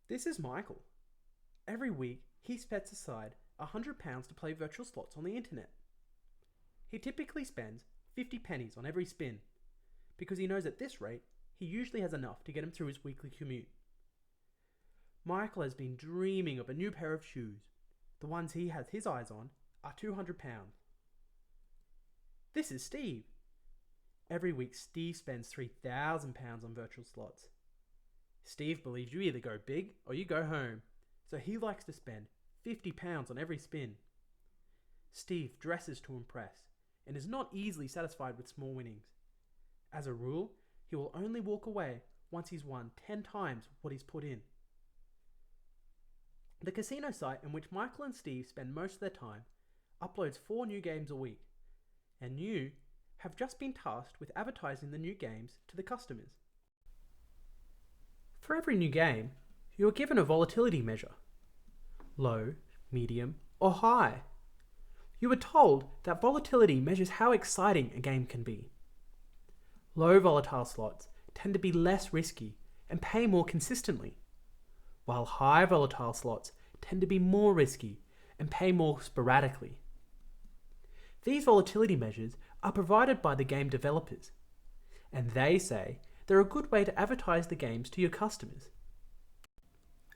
This is Michael. Every week, he sets aside £100 to play virtual slots on the internet. He typically spends 50 pennies on every spin, because he knows at this rate, he usually has enough to get him through his weekly commute. Michael has been dreaming of a new pair of shoes. The ones he has his eyes on are £200. This is Steve. Every week, Steve spends £3,000 on virtual slots. Steve believes you either go big or you go home, so he likes to spend £50 on every spin. Steve dresses to impress and is not easily satisfied with small winnings. As a rule, he will only walk away once he's won 10 times what he's put in. The casino site in which Michael and Steve spend most of their time uploads 4 new games a week, and you have just been tasked with advertising the new games to the customers. For every new game, you are given a volatility measure: low, medium, or high. You are told that volatility measures how exciting a game can be. Low volatile slots tend to be less risky and pay more consistently, while high volatile slots tend to be more risky and pay more sporadically. These volatility measures are provided by the game developers, and they say they're a good way to advertise the games to your customers.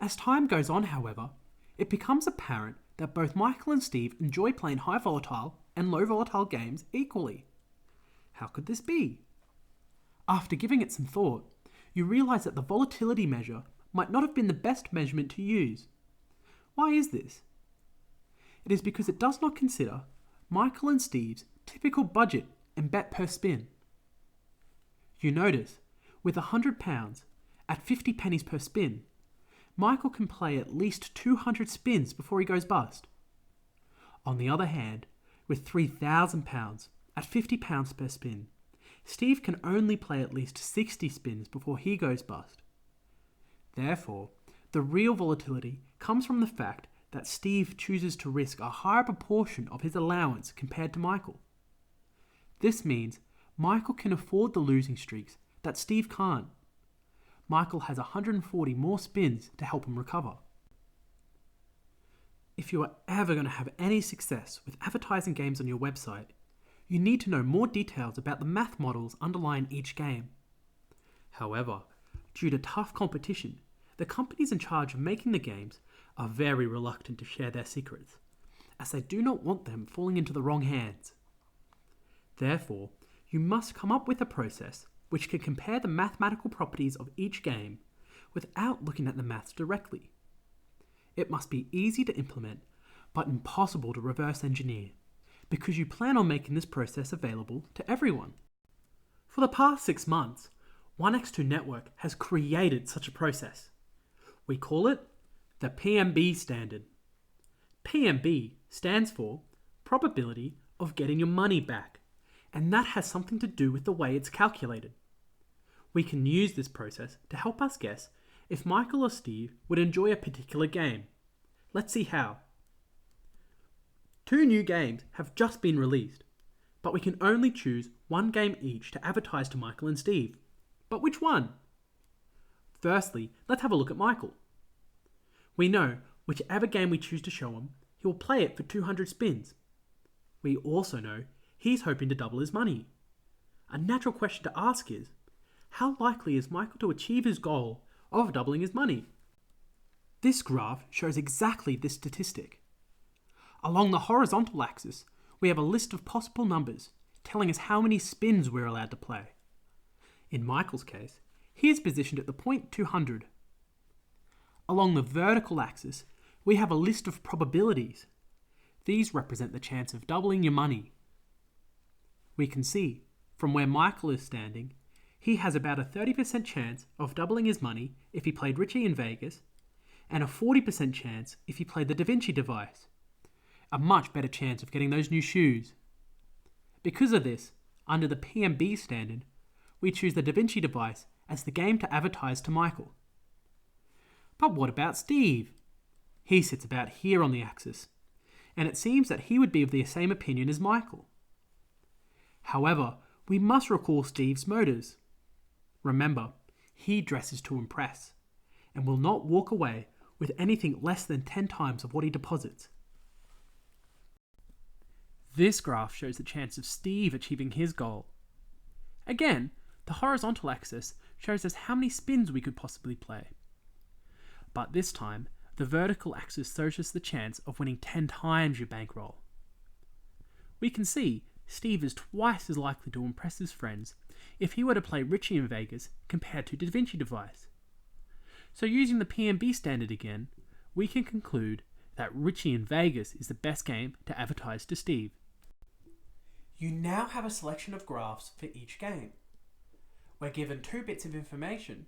As time goes on, however, it becomes apparent that both Michael and Steve enjoy playing high volatile and low volatile games equally. How could this be? After giving it some thought, you realise that the volatility measure might not have been the best measurement to use. Why is this? It is because it does not consider Michael and Steve's typical budget and bet per spin. You notice, with £100 at 50 pennies per spin, Michael can play at least 200 spins before he goes bust. On the other hand, with £3,000 at £50 per spin, Steve can only play at least 60 spins before he goes bust. Therefore, the real volatility comes from the fact that Steve chooses to risk a higher proportion of his allowance compared to Michael. This means Michael can afford the losing streaks that Steve can't. Michael has 140 more spins to help him recover. If you are ever going to have any success with advertising games on your website, you need to know more details about the math models underlying each game. However, due to tough competition, the companies in charge of making the games are very reluctant to share their secrets, as they do not want them falling into the wrong hands. Therefore, you must come up with a process which can compare the mathematical properties of each game without looking at the maths directly. It must be easy to implement, but impossible to reverse engineer, because you plan on making this process available to everyone. For the past 6 months, 1x2 Network has created such a process. We call it the PMB Standard. PMB stands for Probability of Getting Your Money Back, and that has something to do with the way it's calculated. We can use this process to help us guess if Michael or Steve would enjoy a particular game. Let's see how. 2 new games have just been released, but we can only choose 1 game each to advertise to Michael and Steve. But which one? Firstly, let's have a look at Michael. We know whichever game we choose to show him, he will play it for 200 spins. We also know he's hoping to double his money. A natural question to ask is, how likely is Michael to achieve his goal of doubling his money? This graph shows exactly this statistic. Along the horizontal axis, we have a list of possible numbers telling us how many spins we're allowed to play. In Michael's case, he is positioned at the point 200. Along the vertical axis, we have a list of probabilities. These represent the chance of doubling your money. We can see, from where Michael is standing, he has about a 30% chance of doubling his money if he played Richie in Vegas, and a 40% chance if he played the Da Vinci device. A much better chance of getting those new shoes. Because of this, under the PMB standard, we choose the Da Vinci device as the game to advertise to Michael. But what about Steve? He sits about here on the axis, and it seems that he would be of the same opinion as Michael. However, we must recall Steve's motives. Remember, he dresses to impress, and will not walk away with anything less than 10 times of what he deposits. This graph shows the chance of Steve achieving his goal. Again, the horizontal axis shows us how many spins we could possibly play. But this time, the vertical axis shows us the chance of winning 10 times your bankroll. We can see Steve is twice as likely to impress his friends if he were to play Richie in Vegas compared to Da Vinci Device. So using the PMB standard again, we can conclude that Richie in Vegas is the best game to advertise to Steve. You now have a selection of graphs for each game. We're given 2 bits of information: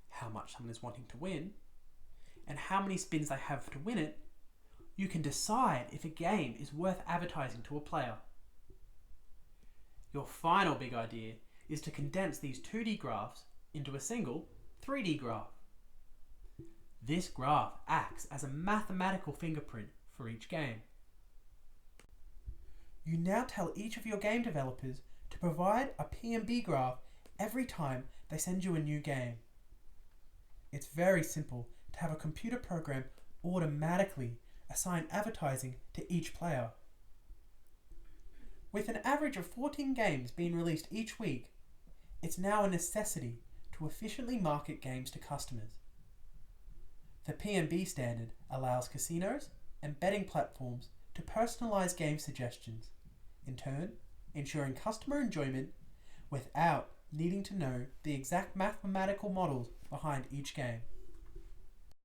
how much someone is wanting to win, and how many spins they have to win it. You can decide if a game is worth advertising to a player. Your final big idea is to condense these 2D graphs into a single 3D graph. This graph acts as a mathematical fingerprint for each game. You now tell each of your game developers to provide a PMB graph every time they send you a new game. It's very simple to have a computer program automatically assign advertising to each player. With an average of 14 games being released each week, it's now a necessity to efficiently market games to customers. The PMB standard allows casinos and betting platforms to personalize game suggestions, in turn ensuring customer enjoyment without needing to know the exact mathematical models behind each game.